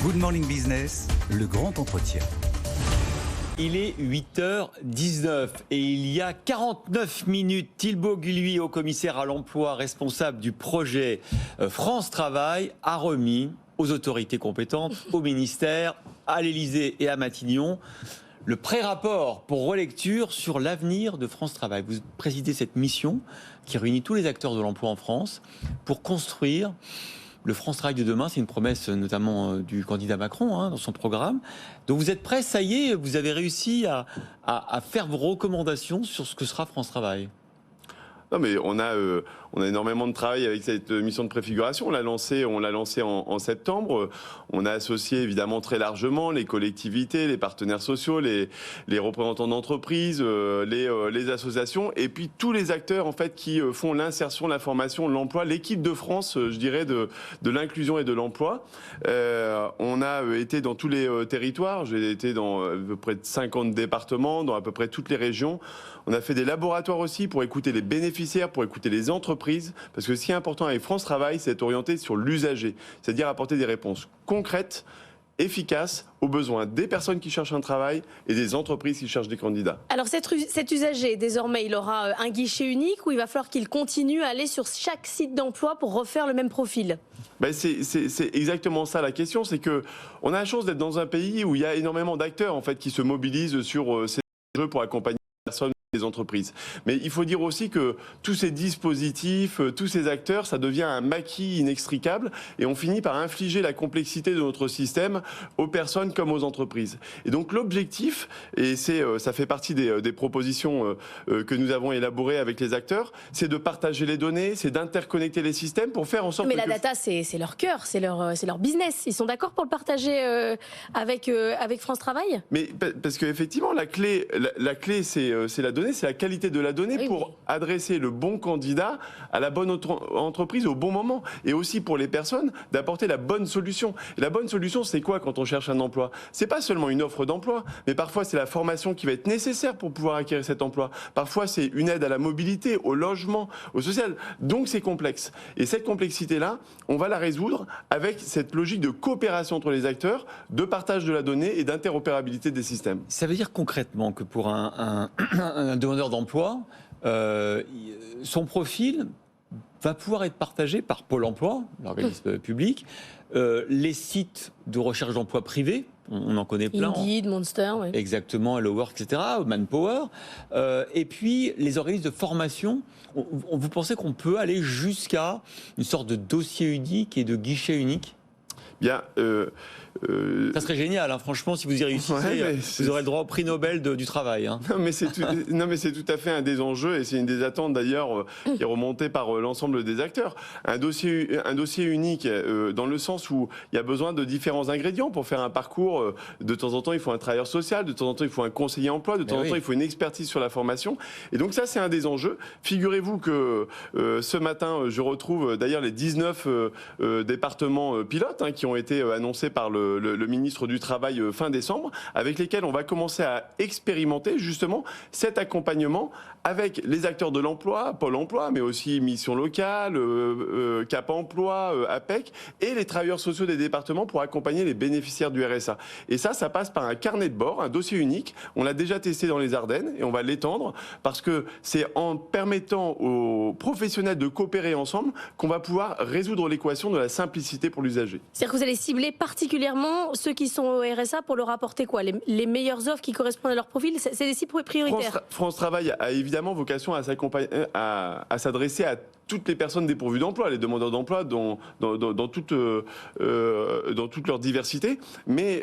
Good Morning Business, le grand entretien. Il est 8h19 et il y a 49 minutes, Thibaut Gulluy, haut commissaire à l'emploi, responsable du projet France Travail, a remis aux autorités compétentes, au ministère, à l'Élysée et à Matignon, le pré-rapport pour relecture sur l'avenir de France Travail. Vous présidez cette mission qui réunit tous les acteurs de l'emploi en France pour construire le France Travail de demain. C'est une promesse notamment du candidat Macron dans son programme. Donc vous êtes prêts, ça y est, vous avez réussi à faire vos recommandations sur ce que sera France Travail. Non, mais on a énormément de travail avec cette mission de préfiguration. On l'a lancée en septembre. On a associé évidemment très largement les collectivités, les partenaires sociaux, les représentants d'entreprises, les associations et puis tous les acteurs en fait qui font l'insertion, la formation, l'emploi, l'équipe de France, je dirais, de l'inclusion et de l'emploi. On a été dans tous les territoires. J'ai été dans à peu près 50 départements, dans à peu près toutes les régions. On a fait des laboratoires aussi pour écouter les bénéficiaires, pour écouter les entreprises. Parce que ce qui est important avec France Travail, c'est d'être orienté sur l'usager. C'est-à-dire apporter des réponses concrètes, efficaces aux besoins des personnes qui cherchent un travail et des entreprises qui cherchent des candidats. Alors cet usager, désormais, il aura un guichet unique ou il va falloir qu'il continue à aller sur chaque site d'emploi pour refaire le même profil ? C'est exactement ça la question. C'est qu'on a la chance d'être dans un pays où il y a énormément d'acteurs en fait, qui se mobilisent sur ces enjeux pour accompagner les personnes. Les entreprises. Mais il faut dire aussi que tous ces dispositifs, tous ces acteurs, ça devient un maquis inextricable et on finit par infliger la complexité de notre système aux personnes comme aux entreprises. Et donc l'objectif, et ça fait partie des propositions que nous avons élaborées avec les acteurs, c'est de partager les données, c'est d'interconnecter les systèmes pour faire en sorte Mais la data, c'est leur cœur, c'est leur business. Ils sont d'accord pour le partager avec France Travail ? Mais parce qu'effectivement, la clé c'est la donnée. C'est la qualité de la donnée pour adresser le bon candidat à la bonne entreprise au bon moment. Et aussi pour les personnes, d'apporter la bonne solution. Et la bonne solution, c'est quoi quand on cherche un emploi ? C'est pas seulement une offre d'emploi, mais parfois c'est la formation qui va être nécessaire pour pouvoir acquérir cet emploi. Parfois c'est une aide à la mobilité, au logement, au social. Donc c'est complexe. Et cette complexité-là, on va la résoudre avec cette logique de coopération entre les acteurs, de partage de la donnée et d'interopérabilité des systèmes. Ça veut dire concrètement que pour un demandeur d'emploi, son profil va pouvoir être partagé par Pôle emploi, l'organisme public, les sites de recherche d'emploi privés, on en connaît plein. Indeed, Monster, oui. Exactement, Hello Work, etc., Manpower, et puis les organismes de formation. Vous pensez qu'on peut aller jusqu'à une sorte de dossier unique et de guichet unique ? Bien. Ça serait génial, franchement, si vous y réussissez, vous aurez le droit au prix Nobel du travail. Non, mais c'est tout à fait un des enjeux et c'est une des attentes d'ailleurs qui est remontée par l'ensemble des acteurs. Un dossier unique dans le sens où il y a besoin de différents ingrédients pour faire un parcours. De temps en temps, il faut un travailleur social, de temps en temps, il faut un conseiller emploi, de temps en temps, il faut une expertise sur la formation. Et donc ça, c'est un des enjeux. Figurez-vous que ce matin, je retrouve d'ailleurs les 19 départements pilotes qui ont été annoncés par le ministre du Travail fin décembre, avec lesquels on va commencer à expérimenter justement cet accompagnement avec les acteurs de l'emploi, Pôle emploi, mais aussi Mission locale, Cap emploi, APEC, et les travailleurs sociaux des départements pour accompagner les bénéficiaires du RSA. Et ça passe par un carnet de bord, un dossier unique. On l'a déjà testé dans les Ardennes et on va l'étendre parce que c'est en permettant aux professionnels de coopérer ensemble qu'on va pouvoir résoudre l'équation de la simplicité pour l'usager. C'est-à-dire que vous allez cibler particulièrement ceux qui sont au RSA pour leur apporter quoi ? Les meilleures offres qui correspondent à leur profil, c'est des cibles prioritaires. France Travail a évidemment vocation à s'adresser à toutes les personnes dépourvues d'emploi, les demandeurs d'emploi dans toute leur diversité. Mais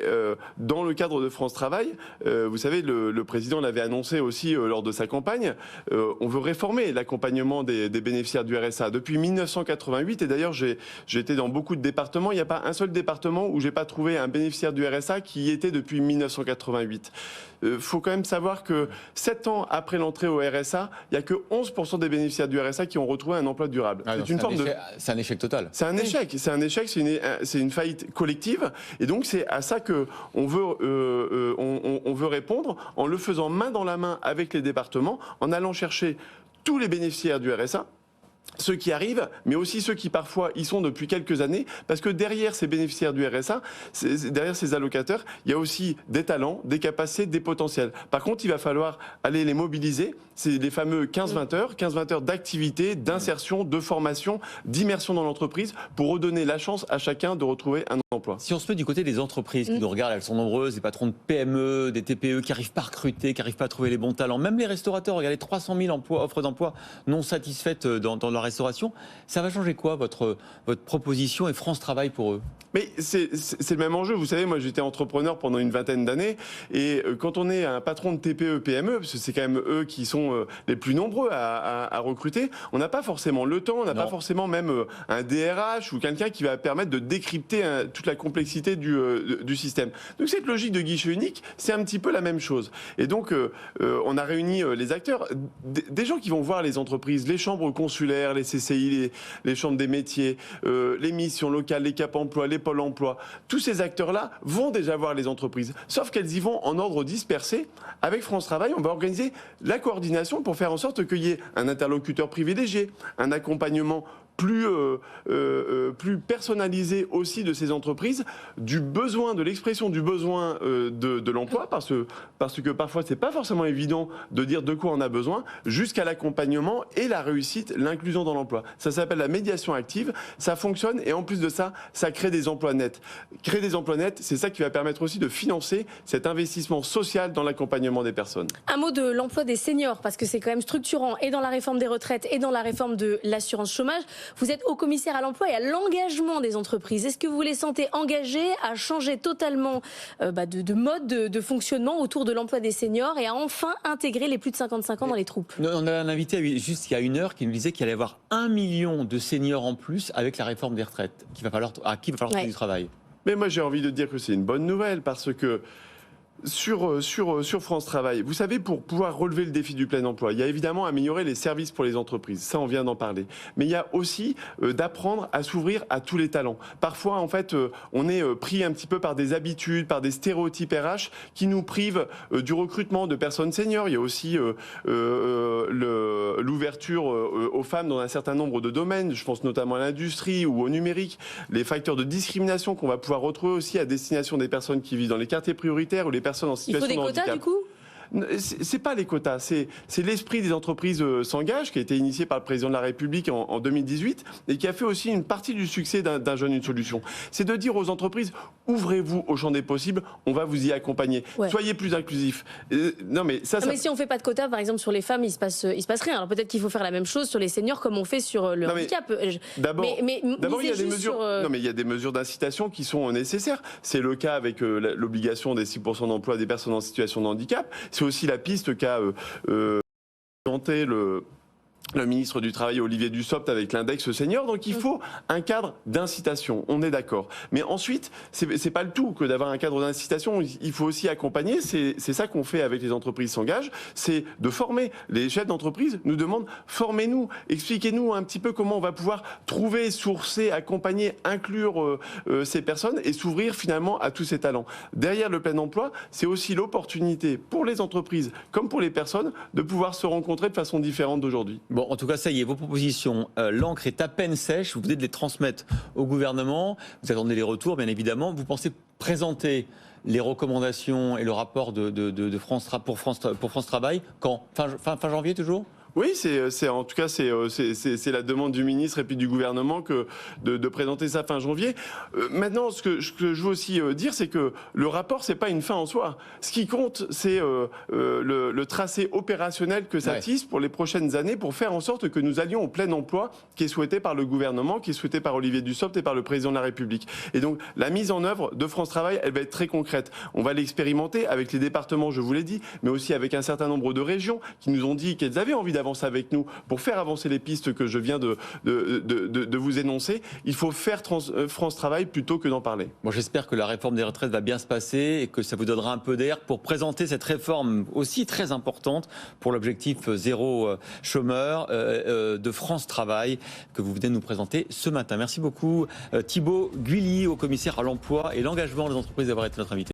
dans le cadre de France Travail, vous savez, le président l'avait annoncé aussi lors de sa campagne, on veut réformer l'accompagnement des bénéficiaires du RSA. Depuis 1988, et d'ailleurs j'ai été dans beaucoup de départements, il n'y a pas un seul département où j'ai pas trouvé un bénéficiaire du RSA qui y était depuis 1988. Faut quand même savoir que 7 ans après l'entrée au RSA, il n'y a que 11% des bénéficiaires du RSA qui ont retrouvé un emploi durable. C'est un échec total. C'est un échec, c'est une faillite collective. Et donc c'est à ça que on veut répondre en le faisant main dans la main avec les départements, en allant chercher tous les bénéficiaires du RSA, ceux qui arrivent, mais aussi ceux qui parfois y sont depuis quelques années, parce que derrière ces bénéficiaires du RSA, derrière ces allocataires, il y a aussi des talents, des capacités, des potentiels. Par contre, il va falloir aller les mobiliser. C'est les fameux 15-20 heures d'activité, d'insertion, de formation, d'immersion dans l'entreprise, pour redonner la chance à chacun de retrouver un emploi. Si on se met du côté des entreprises qui nous regardent, elles sont nombreuses, des patrons de PME, des TPE qui n'arrivent pas à recruter, qui n'arrivent pas à trouver les bons talents, même les restaurateurs, regardez 300 000 offres d'emploi non satisfaites dans la restauration, ça va changer quoi votre proposition et France Travail pour eux? Mais c'est le même enjeu. Vous savez, moi j'étais entrepreneur pendant une vingtaine d'années, et quand on est un patron de TPE, PME, parce que c'est quand même eux qui sont les plus nombreux à recruter, on n'a pas forcément le temps, on n'a pas forcément même un DRH ou quelqu'un qui va permettre de décrypter toute la complexité du système. Donc cette logique de guichet unique, c'est un petit peu la même chose. Et donc on a réuni les acteurs, des gens qui vont voir les entreprises, les chambres consulaires, les CCI, les chambres des métiers, les missions locales, les Cap Emploi, les Pôle Emploi. Tous ces acteurs-là vont déjà voir les entreprises, sauf qu'elles y vont en ordre dispersé. Avec France Travail, on va organiser la coordination pour faire en sorte qu'il y ait un interlocuteur privilégié, un accompagnement plus personnalisé aussi de ces entreprises, du besoin, de l'expression du besoin de l'emploi, parce que parfois c'est pas forcément évident de dire de quoi on a besoin, jusqu'à l'accompagnement et la réussite, l'inclusion dans l'emploi. Ça s'appelle la médiation active, ça fonctionne, et en plus de ça, ça crée des emplois nets. Créer des emplois nets, c'est ça qui va permettre aussi de financer cet investissement social dans l'accompagnement des personnes. Un mot de l'emploi des seniors, parce que c'est quand même structurant, et dans la réforme des retraites et dans la réforme de l'assurance chômage. Vous êtes haut commissaire à l'emploi et à l'engagement des entreprises. Est-ce que vous les sentez engagés à changer totalement de mode de fonctionnement autour de l'emploi des seniors et à enfin intégrer les plus de 55 ans dans les troupes? On a un invité juste il y a une heure qui nous disait qu'il allait y avoir 1 million de seniors en plus avec la réforme des retraites, à qui il va falloir trouver du travail. Mais moi j'ai envie de dire que c'est une bonne nouvelle, parce que sur France Travail, vous savez, pour pouvoir relever le défi du plein emploi, il y a évidemment améliorer les services pour les entreprises. Ça, on vient d'en parler. Mais il y a aussi d'apprendre à s'ouvrir à tous les talents. Parfois, en fait, on est pris un petit peu par des habitudes, par des stéréotypes RH qui nous privent du recrutement de personnes seniors. Il y a aussi l'ouverture aux femmes dans un certain nombre de domaines. Je pense notamment à l'industrie ou au numérique. Les facteurs de discrimination qu'on va pouvoir retrouver aussi à destination des personnes qui vivent dans les quartiers prioritaires ou les personnes en situation de handicap. Il faut des quotas, du coup ? C'est pas les quotas, c'est l'esprit des entreprises s'engage, qui a été initié par le président de la République en 2018 et qui a fait aussi une partie du succès d'un jeune, une solution. C'est de dire aux entreprises, ouvrez-vous au champ des possibles, on va vous y accompagner. Ouais. Soyez plus inclusifs. Mais si on fait pas de quotas, par exemple sur les femmes, il se passe rien. Alors peut-être qu'il faut faire la même chose sur les seniors comme on fait sur le handicap. D'abord, il y a des mesures. Non, mais il y a des mesures d'incitation qui sont nécessaires. C'est le cas avec l'obligation des 6% d'emploi des personnes en situation de handicap. C'est aussi la piste qu'a présenté le ministre du Travail, Olivier Dussopt, avec l'index senior. Donc il faut un cadre d'incitation, on est d'accord. Mais ensuite, c'est pas le tout que d'avoir un cadre d'incitation, il faut aussi accompagner. C'est ça qu'on fait avec les entreprises s'engagent, c'est de former. Les chefs d'entreprise nous demandent, formez-nous, expliquez-nous un petit peu comment on va pouvoir trouver, sourcer, accompagner, inclure ces personnes et s'ouvrir finalement à tous ces talents. Derrière le plein emploi, c'est aussi l'opportunité pour les entreprises comme pour les personnes de pouvoir se rencontrer de façon différente d'aujourd'hui. Bon, en tout cas, ça y est, vos propositions, l'encre est à peine sèche. Vous venez de les transmettre au gouvernement. Vous attendez les retours, bien évidemment. Vous pensez présenter les recommandations et le rapport pour France Travail quand fin janvier toujours ? Oui, en tout cas c'est la demande du ministre et puis du gouvernement de présenter ça fin janvier. Maintenant, ce que je veux aussi dire, c'est que le rapport, c'est pas une fin en soi. Ce qui compte, c'est le tracé opérationnel que ça tisse pour les prochaines années, pour faire en sorte que nous allions au plein emploi qui est souhaité par le gouvernement, qui est souhaité par Olivier Dussopt et par le président de la République. Et donc la mise en œuvre de France Travail, elle va être très concrète. On va l'expérimenter avec les départements, je vous l'ai dit, mais aussi avec un certain nombre de régions qui nous ont dit qu'elles avaient envie d'avancer avec nous pour faire avancer les pistes que je viens de vous énoncer. Il faut faire France Travail plutôt que d'en parler. Bon, j'espère que la réforme des retraites va bien se passer et que ça vous donnera un peu d'air pour présenter cette réforme aussi très importante pour l'objectif zéro chômeur de France Travail que vous venez de nous présenter ce matin. Merci beaucoup Thibaut Guilly, haut commissaire à l'emploi et l'engagement des entreprises, d'avoir été notre invité.